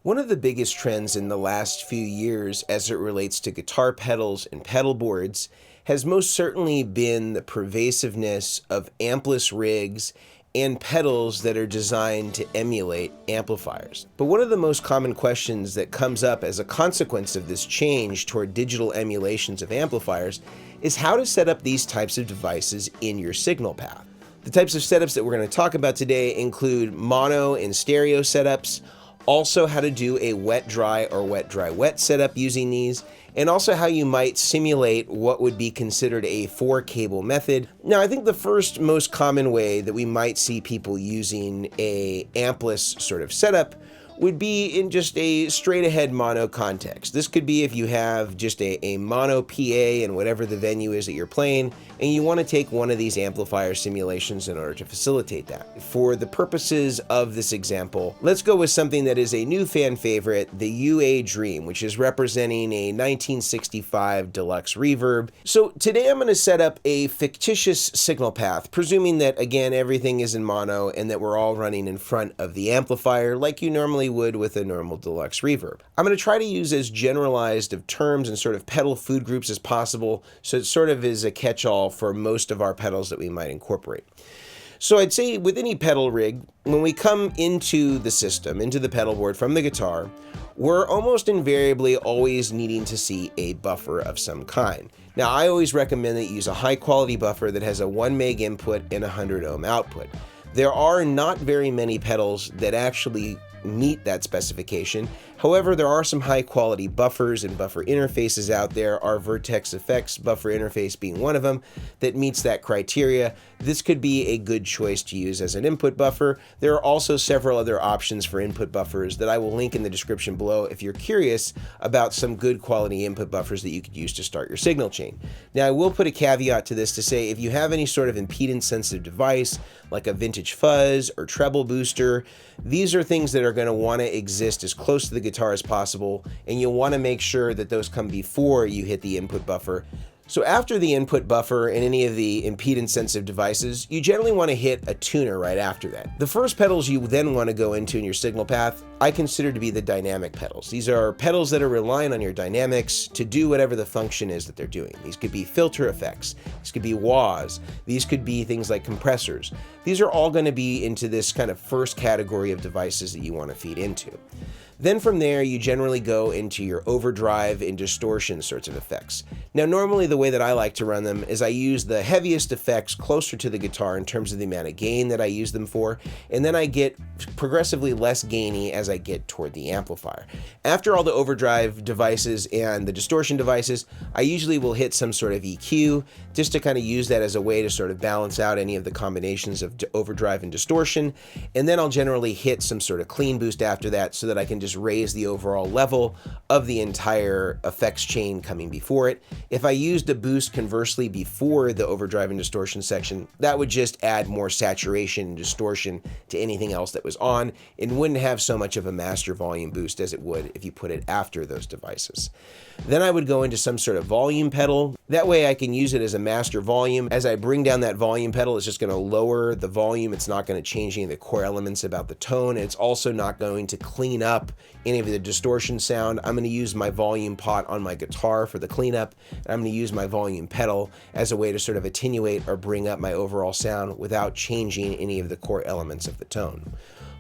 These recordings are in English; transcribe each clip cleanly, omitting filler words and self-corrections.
One of the biggest trends in the last few years as it relates to guitar pedals and pedal boards has most certainly been the pervasiveness of ampless rigs and pedals that are designed to emulate amplifiers. But one of the most common questions that comes up as a consequence of this change toward digital emulations of amplifiers is how to set up these types of devices in your signal path. The types of setups that we're going to talk about today include mono and stereo setups, also how to do a wet-dry or wet-dry-wet setup using these, and also how you might simulate what would be considered a 4-cable method. Now, I think the first most common way that we might see people using a ampless sort of setup would be in just a straight-ahead mono context. This could be if you have just a mono PA in whatever the venue is that you're playing, and you want to take one of these amplifier simulations in order to facilitate that. For the purposes of this example, let's go with something that is a new fan favorite, the UA Dream, which is representing a 1965 deluxe reverb. So today I'm going to set up a fictitious signal path, presuming that, again, everything is in mono and that we're all running in front of the amplifier like you normally would with a normal deluxe reverb. I'm going to try to use as generalized of terms and sort of pedal food groups as possible, so it sort of is a catch-all for most of our pedals that we might incorporate. So I'd say with any pedal rig, when we come into the system, into the pedal board from the guitar, we're almost invariably always needing to see a buffer of some kind. Now, I always recommend that you use a high-quality buffer that has a 1 meg input and 100 ohm output. There are not very many pedals that actually meet that specification. However, there are some high-quality buffers and buffer interfaces out there, our Vertex Effects buffer interface being one of them, that meets that criteria. This could be a good choice to use as an input buffer. There are also several other options for input buffers that I will link in the description below if you're curious about some good quality input buffers that you could use to start your signal chain. Now, I will put a caveat to this to say if you have any sort of impedance-sensitive device, like a vintage fuzz or treble booster, these are things that are going to want to exist as close to the guitar as possible, and you'll want to make sure that those come before you hit the input buffer. So after the input buffer and any of the impedance-sensitive devices, you generally want to hit a tuner right after that. The first pedals you then want to go into in your signal path, I consider to be the dynamic pedals. These are pedals that are relying on your dynamics to do whatever the function is that they're doing. These could be filter effects, these could be wahs, these could be things like compressors. These are all going to be into this kind of first category of devices that you want to feed into. Then from there, you generally go into your overdrive and distortion sorts of effects. Now, normally the way that I like to run them is I use the heaviest effects closer to the guitar in terms of the amount of gain that I use them for, and then I get progressively less gainy as I get toward the amplifier. After all the overdrive devices and the distortion devices, I usually will hit some sort of EQ just to kind of use that as a way to sort of balance out any of the combinations of overdrive and distortion, and then I'll generally hit some sort of clean boost after that so that I can just raise the overall level of the entire effects chain coming before it. If I used a boost conversely before the overdrive and distortion section, that would just add more saturation and distortion to anything else that was on and wouldn't have so much of a master volume boost as it would if you put it after those devices. Then I would go into some sort of volume pedal. That way I can use it as a master volume. As I bring down that volume pedal, it's just going to lower the volume. It's not going to change any of the core elements about the tone. It's also not going to clean up any of the distortion sound. I'm going to use my volume pot on my guitar for the cleanup, and I'm going to use my volume pedal as a way to sort of attenuate or bring up my overall sound without changing any of the core elements of the tone.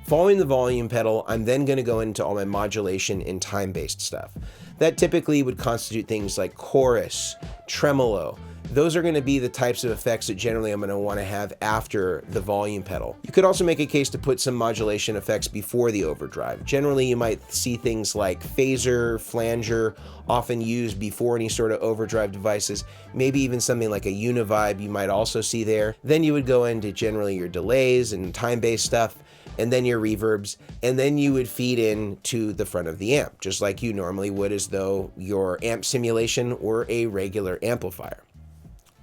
Following the volume pedal, I'm then going to go into all my modulation and time-based stuff. That typically would constitute things like chorus, tremolo. Those are going to be the types of effects that generally I'm going to want to have after the volume pedal. You could also make a case to put some modulation effects before the overdrive. Generally, you might see things like phaser, flanger, often used before any sort of overdrive devices. Maybe even something like a univibe you might also see there. Then you would go into generally your delays and time-based stuff, and then your reverbs, and then you would feed in to the front of the amp, just like you normally would as though your amp simulation were a regular amplifier.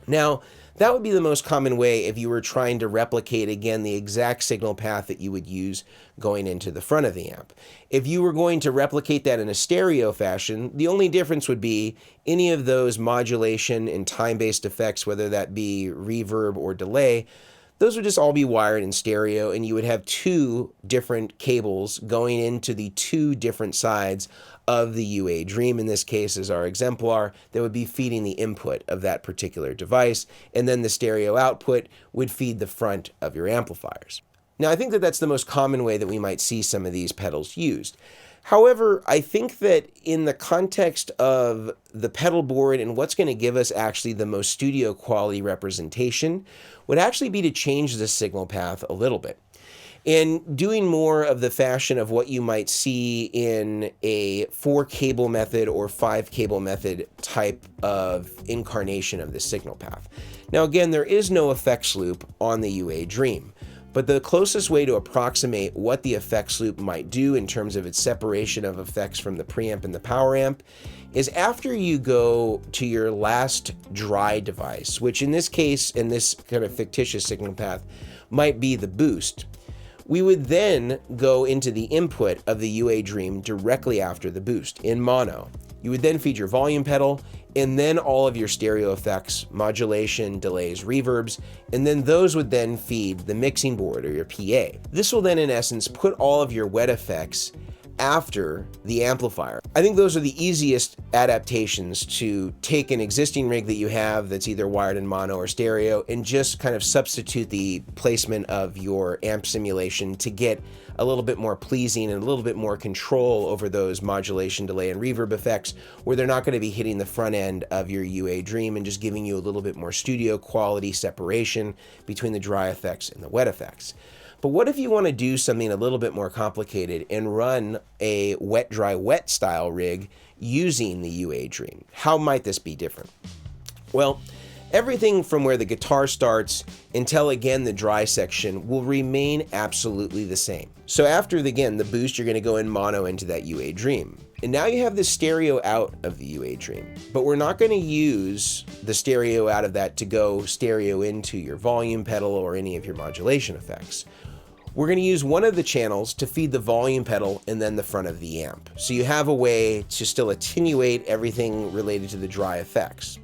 Now, that would be the most common way if you were trying to replicate, again, the exact signal path that you would use going into the front of the amp. If you were going to replicate that in a stereo fashion, the only difference would be any of those modulation and time-based effects, whether that be reverb or delay, those would just all be wired in stereo, and you would have two different cables going into the two different sides of the UA Dream. In this case is our exemplar that would be feeding the input of that particular device, and then the stereo output would feed the front of your amplifiers. Now, I think that that's the most common way that we might see some of these pedals used. However, I think that in the context of the pedal board and what's going to give us actually the most studio quality representation would actually be to change the signal path a little bit. And doing more of the fashion of what you might see in a 4-cable method or 5-cable method type of incarnation of the signal path. Now again, there is no effects loop on the UA Dream, but the closest way to approximate what the effects loop might do in terms of its separation of effects from the preamp and the power amp is after you go to your last dry device, which in this case, in this kind of fictitious signal path, might be the boost. We would then go into the input of the UA Dream directly after the boost in mono. You would then feed your volume pedal and then all of your stereo effects, modulation, delays, reverbs, and then those would then feed the mixing board or your PA. This will then in essence put all of your wet effects after the amplifier. I think those are the easiest adaptations to take an existing rig that you have that's either wired in mono or stereo and just kind of substitute the placement of your amp simulation to get a little bit more pleasing and a little bit more control over those modulation, delay, and reverb effects where they're not going to be hitting the front end of your UA Dream and just giving you a little bit more studio quality separation between the dry effects and the wet effects. But what if you want to do something a little bit more complicated and run a wet, dry, wet style rig using the UA Dream? How might this be different? Well, everything from where the guitar starts until again the dry section will remain absolutely the same. So after again the boost, you're going to go in mono into that UA Dream. And now you have the stereo out of the UA Dream, but we're not going to use the stereo out of that to go stereo into your volume pedal or any of your modulation effects. We're going to use one of the channels to feed the volume pedal and then the front of the amp. So you have a way to still attenuate everything related to the dry effects.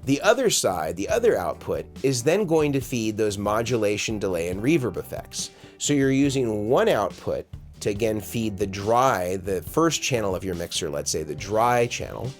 The other side, the other output, is then going to feed those modulation, delay, and reverb effects. So you're using one output to again feed the dry, the first channel of your mixer, let's say the dry channel,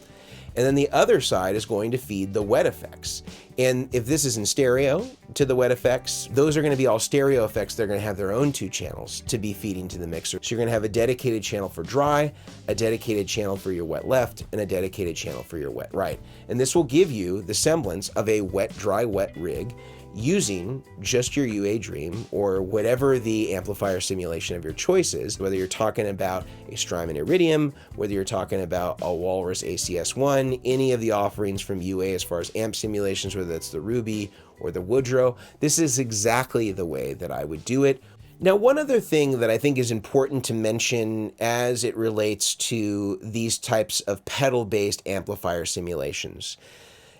and then the other side is going to feed the wet effects. And if this is in stereo to the wet effects, those are going to be all stereo effects. They're going to have their own two channels to be feeding to the mixer. So you're going to have a dedicated channel for dry, a dedicated channel for your wet left, and a dedicated channel for your wet right. And this will give you the semblance of a wet, dry, wet rig using just your UA Dream or whatever the amplifier simulation of your choice is, whether you're talking about a Strymon Iridium, whether you're talking about a Walrus ACS1, any of the offerings from UA as far as amp simulations, whether that's the Ruby or the Woodrow. This is exactly the way that I would do it. Now, one other thing that I think is important to mention as it relates to these types of pedal-based amplifier simulations.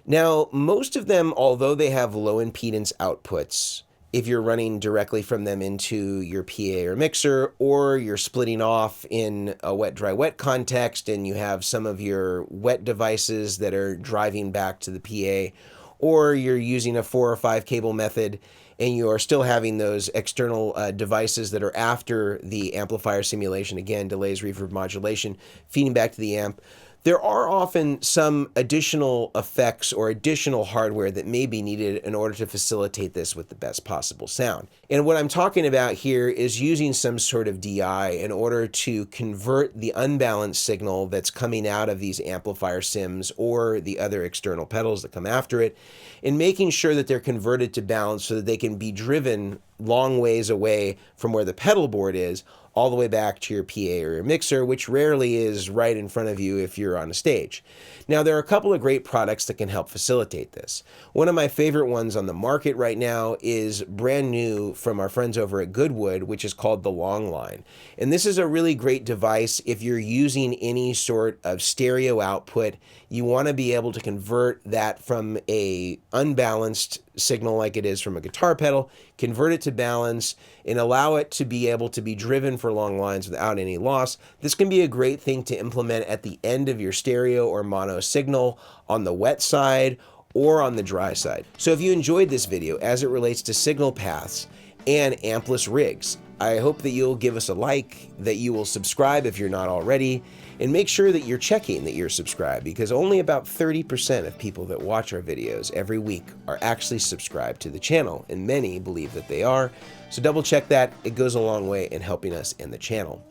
Now, most of them, although they have low impedance outputs, if you're running directly from them into your PA or mixer, or you're splitting off in a wet, dry, wet context, and you have some of your wet devices that are driving back to the PA, or you're using a 4 or 5 cable method, and you are still having those external devices that are after the amplifier simulation, again, delays, reverb, modulation, feeding back to the amp. There are often some additional effects or additional hardware that may be needed in order to facilitate this with the best possible sound. And what I'm talking about here is using some sort of DI in order to convert the unbalanced signal that's coming out of these amplifier sims or the other external pedals that come after it, and making sure that they're converted to balance so that they can be driven long ways away from where the pedal board is, all the way back to your PA or your mixer, which rarely is right in front of you if you're on a stage. Now, there are a couple of great products that can help facilitate this. One of my favorite ones on the market right now is brand new from our friends over at Goodwood, which is called the Long Line. And this is a really great device if you're using any sort of stereo output. You want to be able to convert that from a unbalanced signal like it is from a guitar pedal, convert it to balance, and allow it to be able to be driven for long lines without any loss. This can be a great thing to implement at the end of your stereo or mono signal on the wet side, or on the dry side. So if you enjoyed this video as it relates to signal paths and Ampless rigs, I hope that you'll give us a like, that you will subscribe if you're not already, and make sure that you're checking that you're subscribed, because only about 30% of people that watch our videos every week are actually subscribed to the channel, and many believe that they are. So double check that. It goes a long way in helping us and the channel.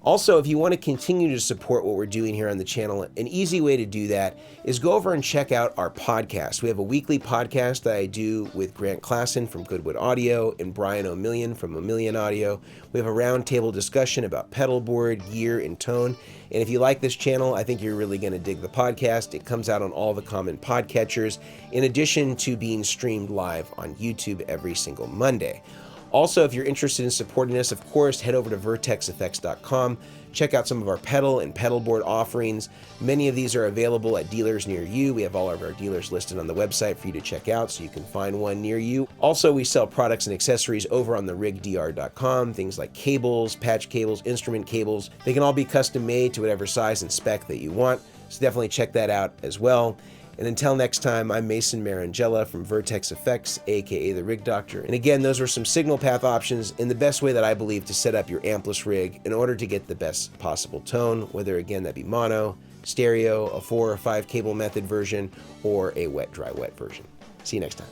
Also, if you want to continue to support what we're doing here on the channel, an easy way to do that is go over and check out our podcast. We have a weekly podcast that I do with Grant Klassen from Goodwood Audio and Brian O'Million from O'Million Audio. We have a roundtable discussion about pedalboard, gear, and tone. And if you like this channel, I think you're really going to dig the podcast. It comes out on all the common podcatchers, in addition to being streamed live on YouTube every single Monday. Also, if you're interested in supporting us, of course, head over to vertexeffects.com. Check out some of our pedal and pedalboard offerings. Many of these are available at dealers near you. We have all of our dealers listed on the website for you to check out, so you can find one near you. Also, we sell products and accessories over on the rigdr.com, things like cables, patch cables, instrument cables. They can all be custom made to whatever size and spec that you want, so definitely check that out as well. And until next time, I'm Mason Marangella from Vertex Effects, aka the Rig Doctor. And again, those were some signal path options in the best way that I believe to set up your Ampless rig in order to get the best possible tone, whether again that be mono, stereo, a 4 or 5 cable method version, or a wet, dry, wet version. See you next time.